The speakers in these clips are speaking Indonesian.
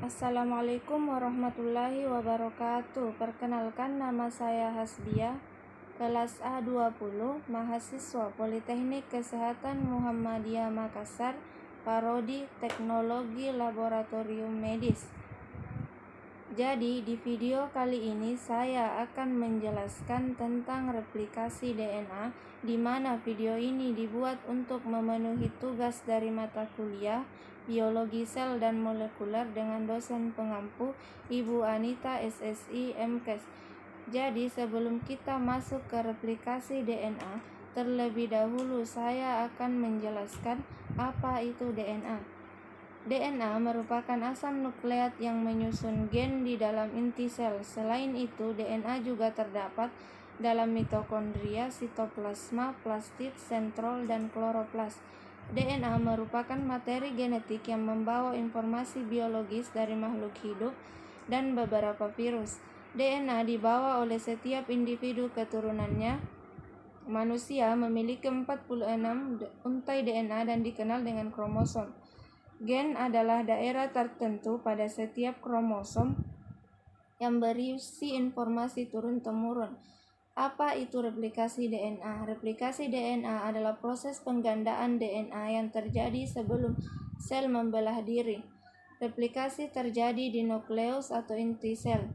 Assalamualaikum warahmatullahi wabarakatuh. Perkenalkan, nama saya Hasbiah, kelas A20, mahasiswa Politeknik Kesehatan Muhammadiyah Makassar, Prodi Teknologi Laboratorium Medis. Jadi di video kali ini saya akan menjelaskan tentang replikasi DNA, di mana video ini dibuat untuk memenuhi tugas dari mata kuliah Biologi Sel dan Molekuler dengan dosen pengampu Ibu Anita SSI MKes. Jadi sebelum kita masuk ke replikasi DNA, terlebih dahulu saya akan menjelaskan apa itu DNA. DNA merupakan asam nukleat yang menyusun gen di dalam inti sel. Selain itu, DNA juga terdapat dalam mitokondria, sitoplasma, plastid, sentrol, dan kloroplas. DNA merupakan materi genetik yang membawa informasi biologis dari makhluk hidup dan beberapa virus. DNA dibawa oleh setiap individu keturunannya. Manusia memiliki 46 untai DNA dan dikenal dengan kromosom. Gen adalah daerah tertentu pada setiap kromosom yang berisi informasi turun-temurun. Apa itu replikasi DNA? Replikasi DNA adalah proses penggandaan DNA yang terjadi sebelum sel membelah diri. Replikasi terjadi di nukleus atau inti sel.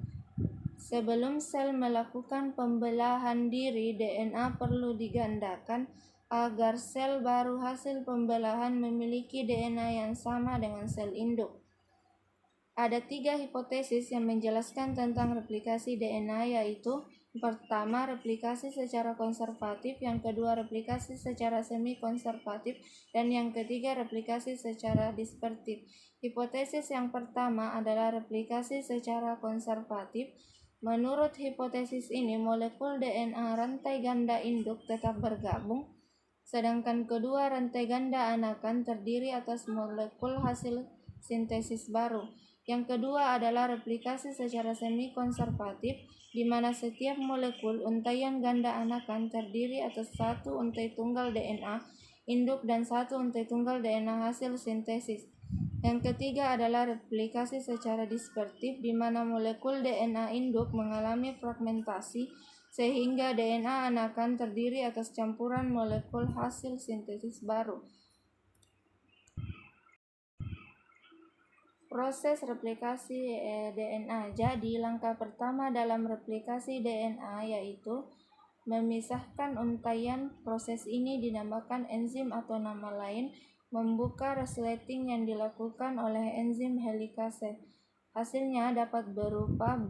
Sebelum sel melakukan pembelahan diri, DNA perlu digandakan agar sel baru hasil pembelahan memiliki DNA yang sama dengan sel induk. Ada 3 hipotesis yang menjelaskan tentang replikasi DNA, yaitu pertama, replikasi secara konservatif, yang kedua, replikasi secara semi-konservatif, dan yang ketiga, replikasi secara dispertif. Hipotesis yang pertama adalah replikasi secara konservatif. Menurut hipotesis ini, molekul DNA rantai ganda induk tetap bergabung, sedangkan kedua rantai ganda anakan terdiri atas molekul hasil sintesis baru. Yang kedua adalah replikasi secara semi-konservatif, di mana setiap molekul untaian ganda anakan terdiri atas satu untai tunggal DNA induk dan satu untai tunggal DNA hasil sintesis. Yang ketiga adalah replikasi secara dispertif, di mana molekul DNA induk mengalami fragmentasi sehingga DNA anakan terdiri atas campuran molekul hasil sintesis baru. Proses replikasi DNA. Jadi, langkah pertama dalam replikasi DNA yaitu memisahkan untaian. Proses ini dinamakan enzim atau nama lain membuka resleting yang dilakukan oleh enzim helikase. Hasilnya dapat berupa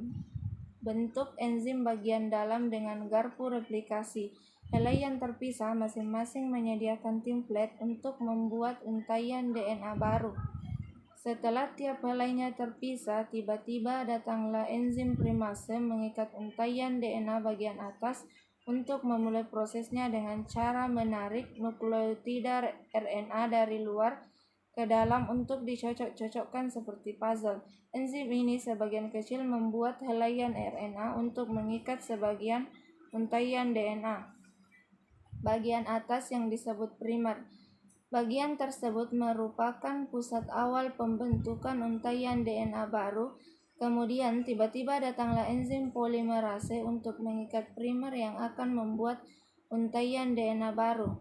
bentuk enzim bagian dalam dengan garpu replikasi. Helai yang terpisah masing-masing menyediakan template untuk membuat untaian DNA baru. Setelah tiap helainya terpisah, tiba-tiba datanglah enzim primase mengikat untaian DNA bagian atas untuk memulai prosesnya dengan cara menarik nukleotida RNA dari luar ke dalam untuk dicocok-cocokkan seperti puzzle. Enzim ini sebagian kecil membuat helaian RNA untuk mengikat sebagian untaian DNA bagian atas yang disebut primer. Bagian tersebut merupakan pusat awal pembentukan untaian DNA baru. Kemudian tiba-tiba datanglah enzim polimerase untuk mengikat primer yang akan membuat untaian DNA baru.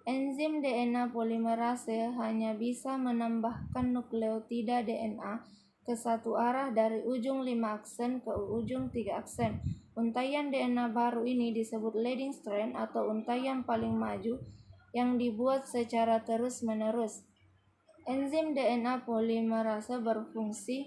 Enzim DNA polimerase hanya bisa menambahkan nukleotida DNA ke satu arah dari ujung 5 aksen ke ujung 3 aksen. Untaian DNA baru ini disebut leading strand atau untaian paling maju yang dibuat secara terus-menerus. Enzim DNA polimerase berfungsi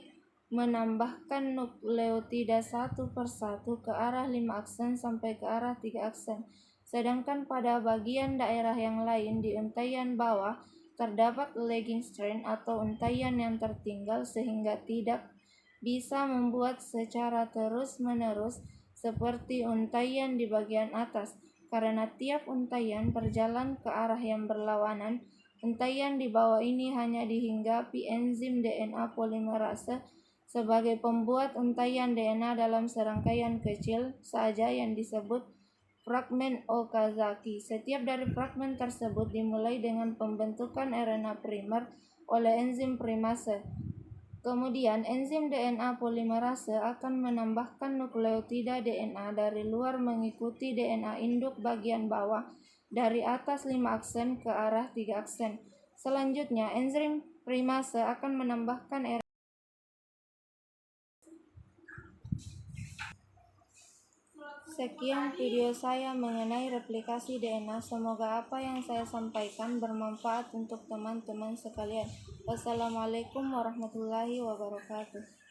menambahkan nukleotida satu persatu ke arah 5 aksen sampai ke arah 3 aksen. Sedangkan pada bagian daerah yang lain di untaian bawah terdapat lagging strand atau untaian yang tertinggal sehingga tidak bisa membuat secara terus-menerus seperti untaian di bagian atas. Karena tiap untaian berjalan ke arah yang berlawanan, untaian di bawah ini hanya dihinggapi enzim DNA polimerase sebagai pembuat untaian DNA dalam serangkaian kecil saja yang disebut fragmen Okazaki. Setiap dari fragmen tersebut dimulai dengan pembentukan RNA primer oleh enzim primase. Kemudian enzim DNA polimerase akan menambahkan nukleotida DNA dari luar mengikuti DNA induk bagian bawah dari atas 5 aksen ke arah 3 aksen. Selanjutnya, enzim primase akan menambahkan Sekian video saya mengenai replikasi DNA. Semoga apa yang saya sampaikan bermanfaat untuk teman-teman sekalian. Wassalamualaikum warahmatullahi wabarakatuh.